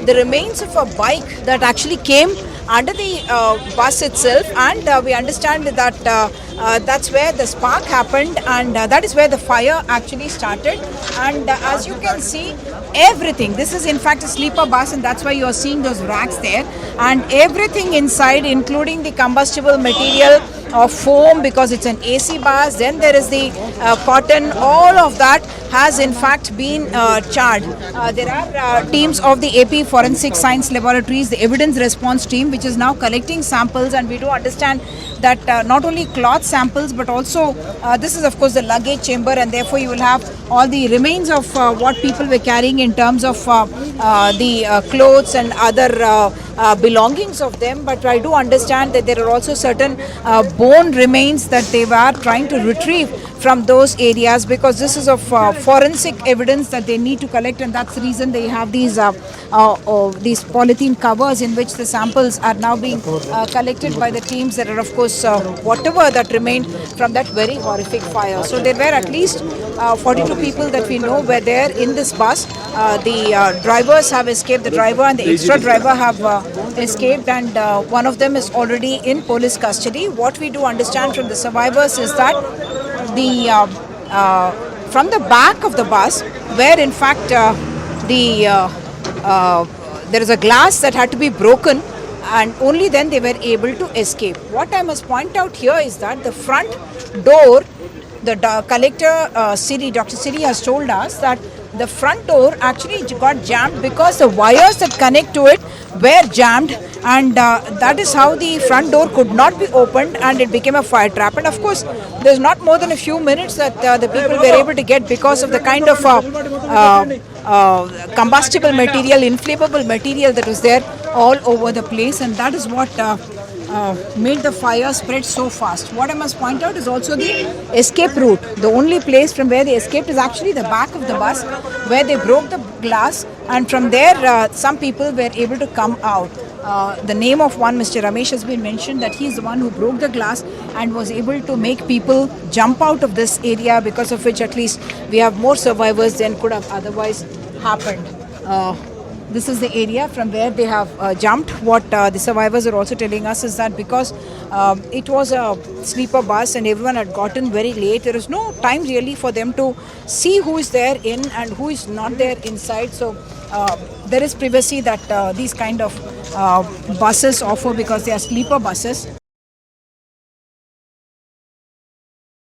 the remains of a bike that actually came under the bus itself, and we understand that that's where the spark happened, and that is where the fire actually started. And as you can see, everything, this is in fact a sleeper bus, and that's why you are seeing those racks there, and everything inside, including the combustible material of foam, because it's an AC bus, then there is the cotton, all of that has in fact been charred. There are teams of the AP Forensic Science Laboratories, the evidence response team, which is now collecting samples, and we do understand that not only cloth samples, but also this is of course the luggage chamber, and therefore you will have all the remains of what people were carrying in terms of the clothes and other belongings of them. But I do understand that there are also certain bone remains that they were trying to retrieve from those areas, because this is of forensic evidence that they need to collect, and that's the reason they have these polythene covers in which the samples are now being collected by the teams that are of course whatever that remained from that very horrific fire. So there were at least 42 people that we know were there in this bus. The drivers have escaped, the driver and the extra driver have escaped, and one of them is already in police custody. What we do understand from the survivors is that the from the back of the bus, where in fact there is a glass that had to be broken, and only then they were able to escape. What I must point out here is that the front door, the collector Dr. Siri has told us that the front door actually got jammed because the wires that connect to it were jammed, and that is how the front door could not be opened, and it became a fire trap. And of course, there's not more than a few minutes that the people were able to get, because of the kind of combustible material, inflammable material that was there all over the place, and that is what made the fire spread so fast. What I must point out is also the escape route. The only place from where they escaped is actually the back of the bus, where they broke the glass, and from there some people were able to come out. The name of one, Mr. Ramesh, has been mentioned, that he is the one who broke the glass and was able to make people jump out of this area, because of which at least we have more survivors than could have otherwise happened. This is the area from where they have jumped. What the survivors are also telling us is that because it was a sleeper bus and everyone had gotten very late, there is no time really for them to see who is there in and who is not there inside. So there is privacy that these kind of buses offer, because they are sleeper buses.